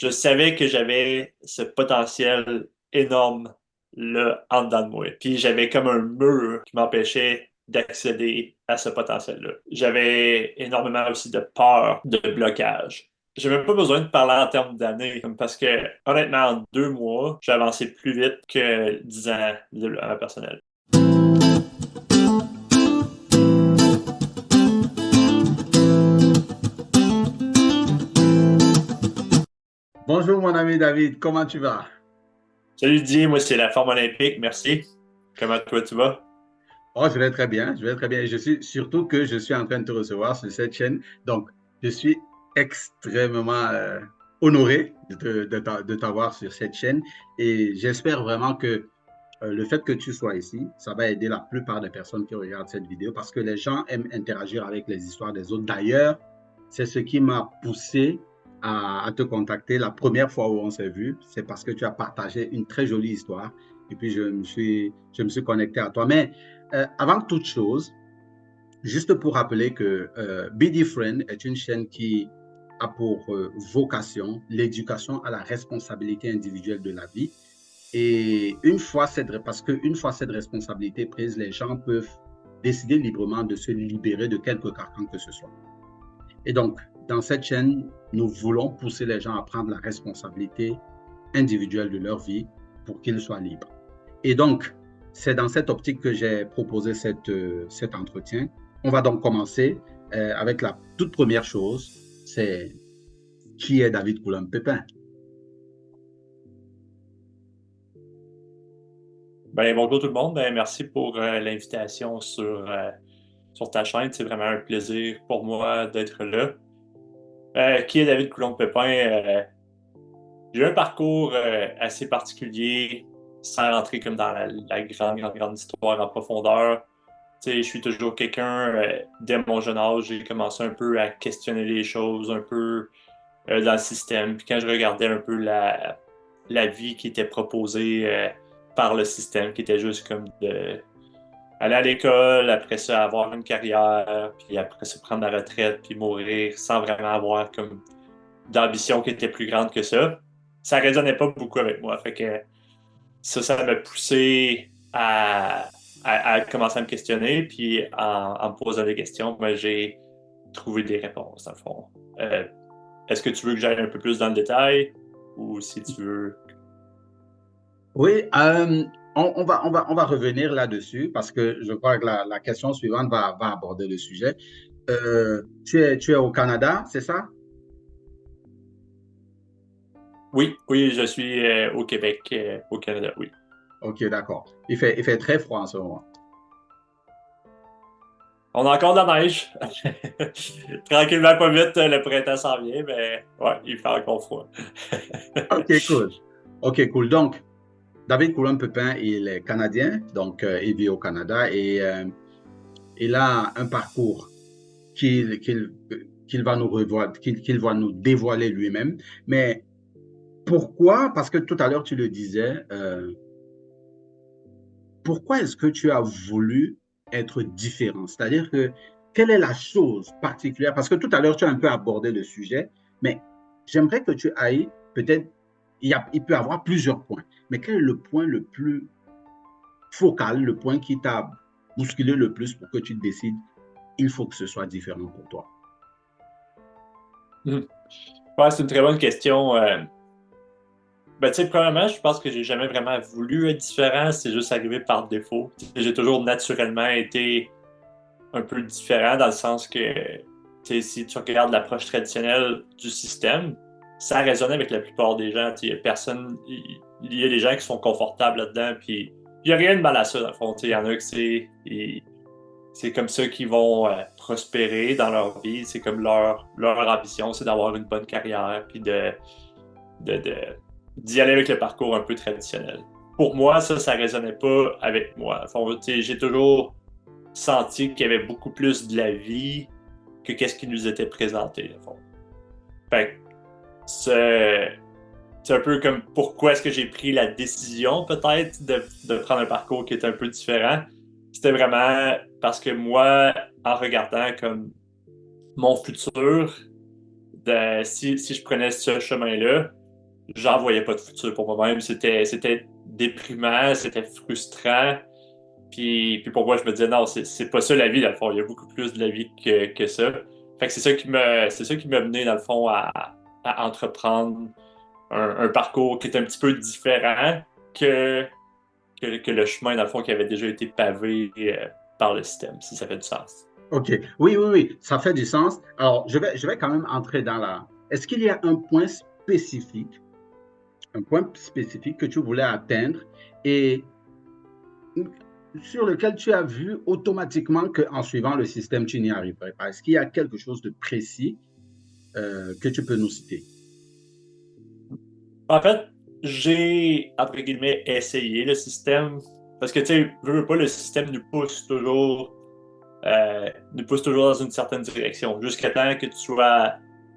je savais que j'avais ce potentiel énorme là en dedans de moi. Puis j'avais comme un mur qui m'empêchait d'accéder à ce potentiel-là. J'avais énormément aussi de peur, de blocage. J'ai même pas besoin de parler en termes d'années, parce que honnêtement, en 2 mois, j'ai avancé plus vite que 10 ans de développement personnel. Bonjour mon ami David, comment tu vas? Salut Didier, moi c'est la forme olympique, merci. Comment toi tu vas? Oh, je vais très bien, je vais très bien. Je suis surtout que je suis en train de te recevoir sur cette chaîne, donc je suis extrêmement honoré de t'avoir sur cette chaîne et j'espère vraiment que le fait que tu sois ici, ça va aider la plupart des personnes qui regardent cette vidéo parce que les gens aiment interagir avec les histoires des autres. D'ailleurs, c'est ce qui m'a poussé à te contacter la première fois où on s'est vu. C'est parce que tu as partagé une très jolie histoire et puis je me suis connecté à toi. Mais avant toute chose, juste pour rappeler que Be Different est une chaîne qui a pour vocation l'éducation à la responsabilité individuelle de la vie. Et parce qu'une fois cette responsabilité prise, les gens peuvent décider librement de se libérer de quelque carcan que ce soit. Et donc, dans cette chaîne, nous voulons pousser les gens à prendre la responsabilité individuelle de leur vie pour qu'ils soient libres. Et donc, c'est dans cette optique que j'ai proposé cet entretien. On va donc commencer avec la toute première chose, c'est qui est David Coulombe-Pépin? Bonjour tout le monde. Merci pour l'invitation sur ta chaîne. C'est vraiment un plaisir pour moi d'être là. Qui est David Coulombe-Pépin? J'ai eu un parcours assez particulier, sans rentrer comme dans la grande histoire en profondeur. Je suis toujours quelqu'un, dès mon jeune âge, j'ai commencé un peu à questionner les choses, un peu dans le système. Puis quand je regardais un peu la vie qui était proposée par le système, qui était juste comme de aller à l'école, après ça avoir une carrière, puis après ça prendre la retraite, puis mourir sans vraiment avoir comme d'ambition qui était plus grande que ça. Ça résonnait pas beaucoup avec moi. Fait que ça m'a poussé à commencer à me questionner, puis en me posant des questions, ben, j'ai trouvé des réponses, dans le fond. Euh, Est-ce que tu veux que j'aille un peu plus dans le détail, ou si tu veux... Oui, on va revenir là-dessus parce que je crois que la question suivante va aborder le sujet. Tu es au Canada, c'est ça? Oui, oui, je suis au Québec, au Canada, oui. Ok, d'accord. Il fait très froid en ce moment. On a encore de la neige. Tranquillement, pas vite, le printemps s'en vient, mais ouais, il fait encore froid. Ok, cool. Ok, cool. Donc, David Coulombe-Pépin, il est canadien, donc il vit au Canada et il a un parcours qu'il qu'il qu'il va qu'il va nous dévoiler lui-même. Mais pourquoi? Parce que tout à l'heure, tu le disais, pourquoi est-ce que tu as voulu être différent? C'est-à-dire que, quelle est la chose particulière? Parce que tout à l'heure, tu as un peu abordé le sujet, mais j'aimerais que tu ailles, peut-être, il peut y avoir plusieurs points, mais quel est le point le plus focal, le point qui t'a bousculé le plus pour que tu décides, il faut que ce soit différent pour toi? Mhm. Ouais, c'est une très bonne question. Tu sais, premièrement, je pense que j'ai jamais vraiment voulu être différent, c'est juste arrivé par défaut. J'ai toujours naturellement été un peu différent dans le sens que, si tu regardes l'approche traditionnelle du système, ça résonne avec la plupart des gens. Il y a personne, il y a des gens qui sont confortables là-dedans, puis il n'y a rien de mal à ça, dans le fond. Il y en a que c'est comme ça qu'ils vont prospérer dans leur vie. C'est comme leur ambition, c'est d'avoir une bonne carrière, puis de, de- d'y aller avec le parcours un peu traditionnel. Pour moi, ça résonnait pas avec moi. Enfin, j'ai toujours senti qu'il y avait beaucoup plus de la vie que qu'est-ce qui nous était présenté. Au fond. Fait que c'est un peu comme pourquoi est-ce que j'ai pris la décision peut-être de prendre un parcours qui est un peu différent. C'était vraiment parce que moi, en regardant comme mon futur, si je prenais ce chemin-là, j'en voyais pas de futur pour moi-même. C'était déprimant, c'était frustrant. Puis pour moi, je me disais, non, c'est pas ça la vie, dans le fond. Il y a beaucoup plus de la vie que ça. Fait que c'est ça qui m'a mené, dans le fond, à entreprendre un parcours qui est un petit peu différent que, que le chemin, dans le fond, qui avait déjà été pavé par le système, si ça fait du sens. OK. Oui, oui, oui, ça fait du sens. Alors, je vais quand même entrer dans la... Est-ce qu'il y a un point spécifique que tu voulais atteindre et sur lequel tu as vu automatiquement qu'en suivant le système, tu n'y arriverais pas? Est-ce qu'il y a quelque chose de précis que tu peux nous citer? En fait, j'ai, entre guillemets, essayé le système. Parce que, tu sais, veux pas, le système nous pousse toujours dans une certaine direction, jusqu'à temps que tu sois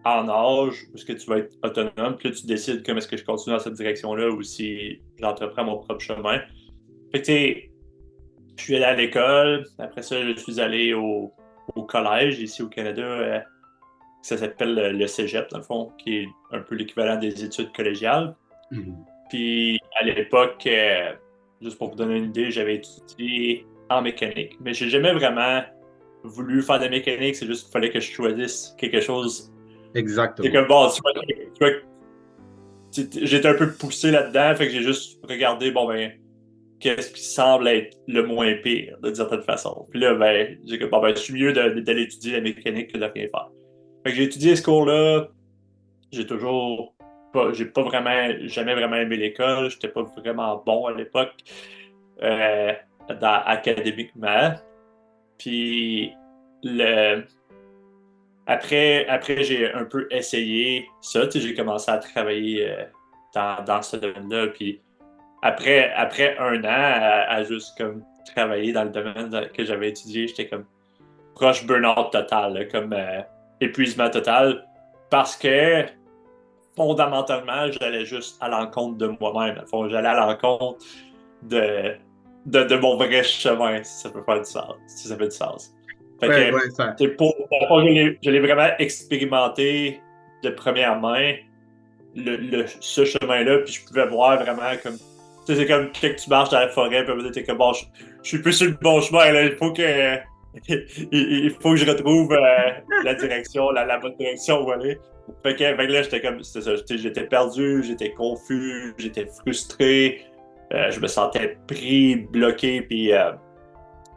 en âge, ou que tu vas être autonome, puis là, tu décides comment est-ce que je continue dans cette direction-là ou si j'entreprends mon propre chemin. Fait que, tu sais, je suis allé à l'école, après ça, je suis allé au collège ici au Canada, ça s'appelle le cégep, dans le fond, qui est un peu l'équivalent des études collégiales. Mhm. Puis à l'époque, juste pour vous donner une idée, j'avais étudié en mécanique. Mais j'ai jamais vraiment voulu faire de la mécanique, c'est juste qu'il fallait que je choisisse quelque chose. C'est Exactement. comme bon, j'étais un peu poussé là-dedans, fait que j'ai juste regardé, bon ben, qu'est-ce qui semble être le moins pire, d'une certaine façon. Puis là, ben, j'ai dit, bon ben, je suis mieux d'aller étudier la mécanique que de rien faire. Fait que j'ai étudié ce cours-là, j'ai toujours j'ai pas vraiment, jamais vraiment aimé l'école, j'étais pas vraiment bon à l'époque, euh, académiquement. Puis le, après j'ai un peu essayé ça, tu sais, j'ai commencé à travailler dans ce domaine-là. Puis après un an à juste comme travailler dans le domaine que j'avais étudié, j'étais comme proche burn-out total, là, comme épuisement total, parce que fondamentalement, j'allais juste à l'encontre de moi-même. J'allais à l'encontre de, de mon vrai chemin, si ça peut faire du sens. Si ça fait du sens. Fait Ouais, que, ouais, ça. je l'ai vraiment expérimenté de première main, ce chemin-là, puis je pouvais voir vraiment comme. Tu sais, c'est comme quand tu marches dans la forêt, puis tu es comme, bon, je suis plus sur le bon chemin, là, il faut que. Il faut que je retrouve la direction, la bonne direction où aller. Fait que là, j'étais comme, c'était ça, j'étais perdu, j'étais confus, j'étais frustré, je me sentais pris, bloqué, puis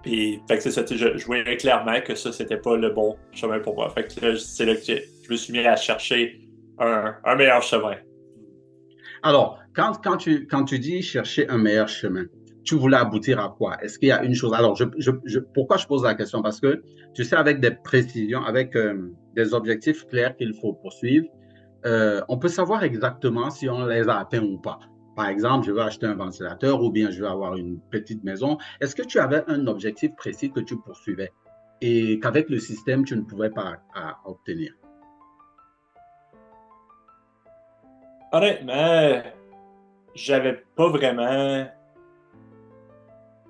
fait que c'est ça, je voyais clairement que ça, c'était pas le bon chemin pour moi. Fait que là, c'est là que je me suis mis à chercher un meilleur chemin. Alors, quand tu dis chercher un meilleur chemin, tu voulais aboutir à quoi? Est-ce qu'il y a une chose? Alors, pourquoi je pose la question? Parce que, tu sais, avec des précisions, avec des objectifs clairs qu'il faut poursuivre, on peut savoir exactement si on les a atteints ou pas. Par exemple, je veux acheter un ventilateur ou bien je veux avoir une petite maison. Est-ce que tu avais un objectif précis que tu poursuivais et qu'avec le système, tu ne pouvais pas obtenir? Honnêtement, j'avais pas vraiment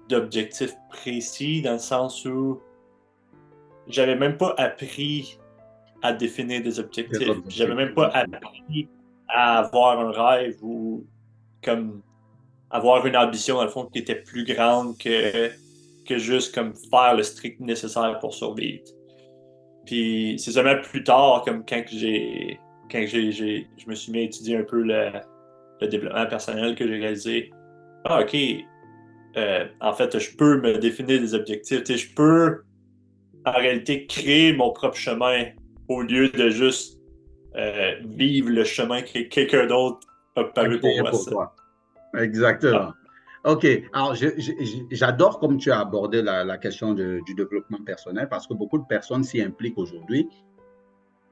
d'objectif précis dans le sens où j'avais même pas appris à définir des Des objectifs. Puis j'avais objectifs, même pas exactement. appris à avoir un rêve ou comme avoir une ambition dans le fond qui était plus grande que juste comme faire le strict nécessaire pour survivre. Puis c'est seulement plus tard, comme je me suis mis à étudier un peu le développement personnel que j'ai réalisé. Ah ok, en fait, je peux me définir des objectifs. Tu sais, je peux en réalité créer mon propre chemin au lieu de juste vivre le chemin que quelqu'un d'autre a À pavé pour créer moi. pour Ça. toi. Exactement. Ah. OK. Alors, j'adore comme tu as abordé la question du développement personnel parce que beaucoup de personnes s'y impliquent aujourd'hui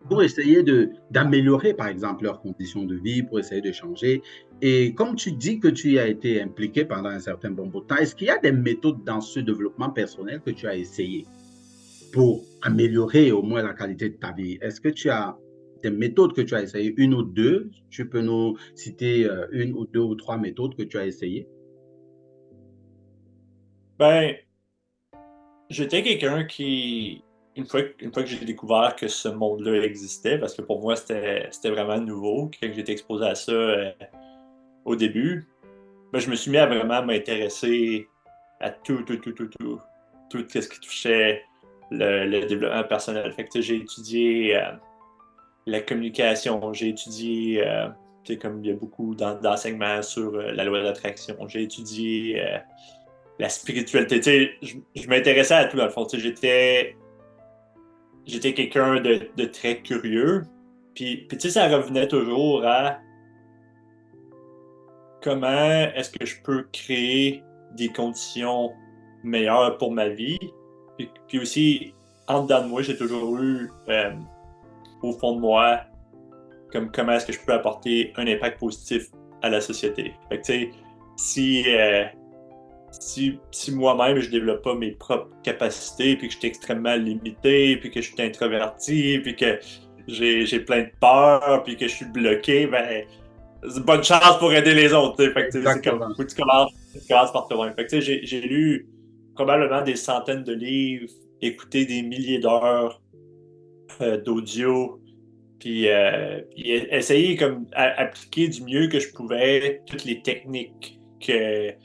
pour essayer d'améliorer, par exemple, leurs conditions de vie, pour essayer de changer. Et comme tu dis que tu y as été impliqué pendant un certain bon bout de temps, est-ce qu'il y a des méthodes dans ce développement personnel que tu as essayé pour améliorer au moins la qualité de ta vie? Est-ce que tu as des méthodes que tu as essayées, une ou deux? Tu peux nous citer une ou deux ou trois méthodes que tu as essayées? Ben, j'étais quelqu'un qui une fois que j'ai découvert que ce monde-là existait, parce que pour moi, c'était vraiment nouveau, quand j'ai été exposé à ça au début, ben, je me suis mis à vraiment m'intéresser à tout ce qui touchait le développement personnel. Fait que, tu sais, j'ai étudié la communication, j'ai étudié, tu sais, comme il y a beaucoup d'enseignements sur la loi d'attraction, j'ai étudié la spiritualité. Tu sais, je m'intéressais à tout dans le fond. Tu sais, j'étais quelqu'un de très curieux. Puis tu sais, ça revenait toujours à comment est-ce que je peux créer des conditions meilleures pour ma vie. Puis aussi, en dedans de moi, j'ai toujours eu, au fond de moi, comme comment est-ce que je peux apporter un impact positif à la société. Fait que, tu sais, si, si moi-même je développe pas mes propres capacités, puis que je suis extrêmement limité, puis que je suis introverti, puis que j'ai plein de peur, puis que je suis bloqué, ben c'est une bonne chance pour aider les autres. Fait que c'est comme Exactement. faut que tu commences par toi-même. Fait que j'ai lu probablement des centaines de livres, écouté des milliers d'heures d'audio, puis essayer comme appliquer du mieux que je pouvais toutes les techniques que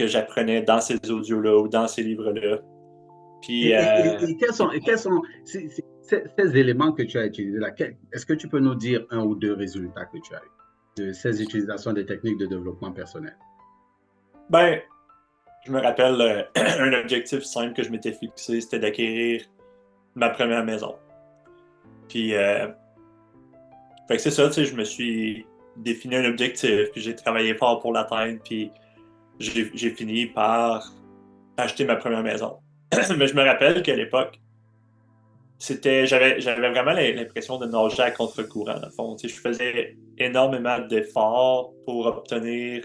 j'apprenais dans ces audios-là ou dans ces livres-là. Puis, Et quels sont ces éléments que tu as utilisés là? Est-ce que tu peux nous dire un ou deux résultats que tu as eu de ces utilisations des techniques de développement personnel? ben, je me rappelle un objectif simple que je m'étais fixé, c'était d'acquérir ma première maison. Puis, fait que c'est ça, tu sais, je me suis défini un objectif, puis j'ai travaillé fort pour l'atteindre, puis j'ai fini par acheter ma première maison. Mais je me rappelle qu'à l'époque, j'avais vraiment l'impression de nager à contre-courant, dans le fond. Tu sais, je faisais énormément d'efforts pour obtenir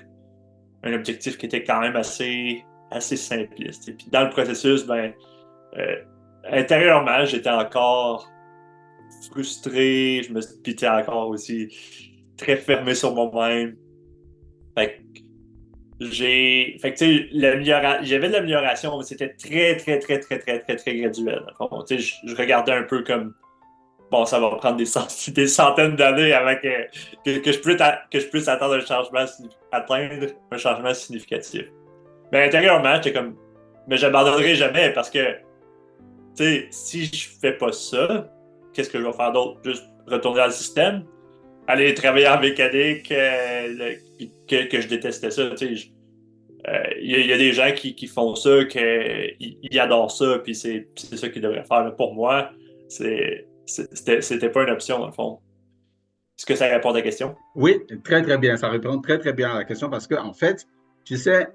un objectif qui était quand même assez simpliste. Et puis dans le processus, ben, euh, intérieurement, j'étais encore frustré, je me puis j'étais encore aussi très fermé sur moi-même. Fait que fait que, tu sais, j'avais de l'amélioration, mais c'était très graduel. Tu sais, je regardais un peu comme bon, ça va prendre des centaines d'années avant que je puisse atteindre atteindre un changement significatif. Mais intérieurement, j'étais comme, mais j'abandonnerai jamais parce que, tu sais, si je fais pas ça, qu'est-ce que je vais faire d'autre? Juste retourner dans le système, aller travailler en mécanique, que je détestais ça, tu sais. Il y a des gens qui font ça, ils adorent ça, puis c'est ça qu'ils devraient faire. Mais pour moi, c'était pas une option, dans le fond. Est-ce que ça répond à ta question? Oui, très, très bien. Ça répond très, très bien à la question parce que, en fait, tu sais,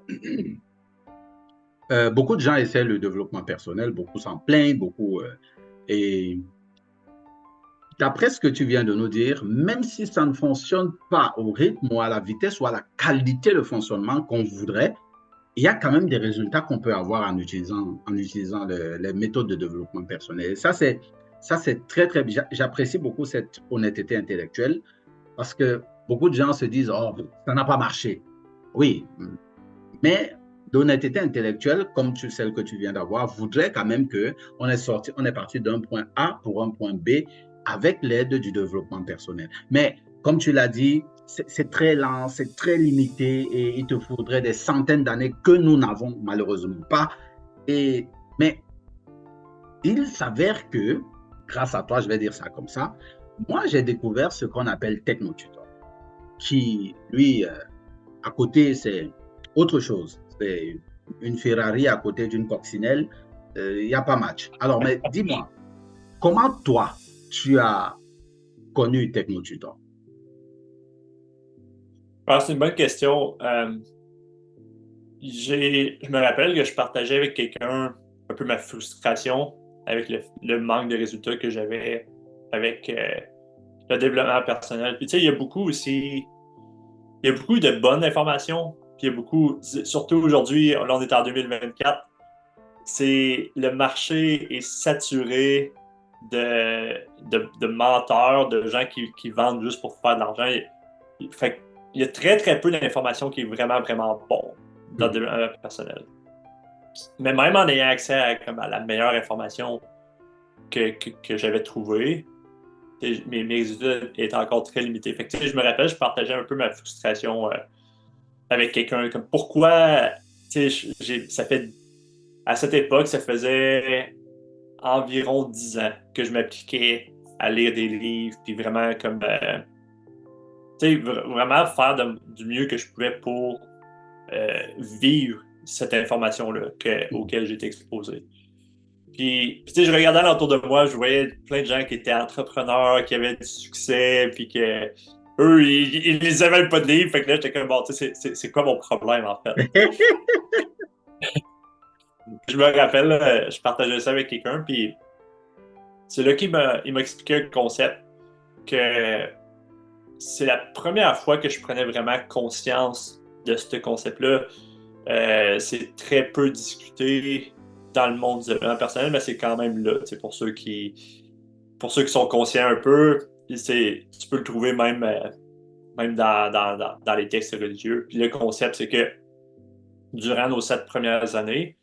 beaucoup de gens essaient le développement personnel, beaucoup s'en plaignent, beaucoup. Et d'après ce que tu viens de nous dire, même si ça ne fonctionne pas au rythme ou à la vitesse ou à la qualité de fonctionnement qu'on voudrait, il y a quand même des résultats qu'on peut avoir en utilisant les méthodes de développement personnel. Et ça, c'est très, très bien. J'apprécie beaucoup cette honnêteté intellectuelle parce que beaucoup de gens se disent, oh, ça n'a pas marché. Oui, mais l'honnêteté intellectuelle, comme celle que tu viens d'avoir, voudrait quand même que on est parti d'un point A pour un point B avec l'aide du développement personnel. Mais comme tu l'as dit, c'est très lent, c'est très limité et il te faudrait des centaines d'années que nous n'avons malheureusement pas. Mais il s'avère que, grâce à toi, je vais dire ça comme ça, moi j'ai découvert ce qu'on appelle TechnoTutor, qui, lui, à côté, c'est autre chose. C'est une Ferrari à côté d'une coccinelle. Il n'y a pas match. Alors, mais dis-moi, comment toi, tu as connu TechnoTutor? Alors, c'est une bonne question. Je me rappelle que je partageais avec quelqu'un un peu ma frustration avec le manque de résultats que j'avais avec le développement personnel. Puis tu sais, il y a beaucoup de bonnes informations, puis il y a beaucoup, surtout aujourd'hui, là on est en 2024, le marché est saturé de menteurs, de gens qui vendent juste pour faire de l'argent. Fait il y a très peu d'informations qui est vraiment bon dans le développement personnel. Mais même en ayant accès à la meilleure information, que j'avais trouvées. Mes résultats étaient encore très limités. Fait que, je me rappelle, je partageais un peu ma frustration avec quelqu'un. Comme pourquoi, ça fait, à cette époque, ça faisait environ 10 ans que je m'appliquais à lire des livres, puis vraiment comme, vraiment faire du mieux que je pouvais pour vivre cette information-là auquel j'étais exposé. Puis je regardais autour de moi, je voyais plein de gens qui étaient entrepreneurs, qui avaient du succès, puis que eux, ils lisaient pas de livres. Fait que là, j'étais comme, bon, c'est quoi mon problème, en fait? Je me rappelle, je partageais ça avec quelqu'un, puis c'est là il m'a expliqué le concept que c'est la première fois que je prenais vraiment conscience de ce concept-là. C'est très peu discuté dans le monde du développement personnel, mais c'est quand même là, pour ceux qui sont conscients un peu, tu peux le trouver même dans les textes religieux. Puis le concept, c'est que durant nos 7 premières années,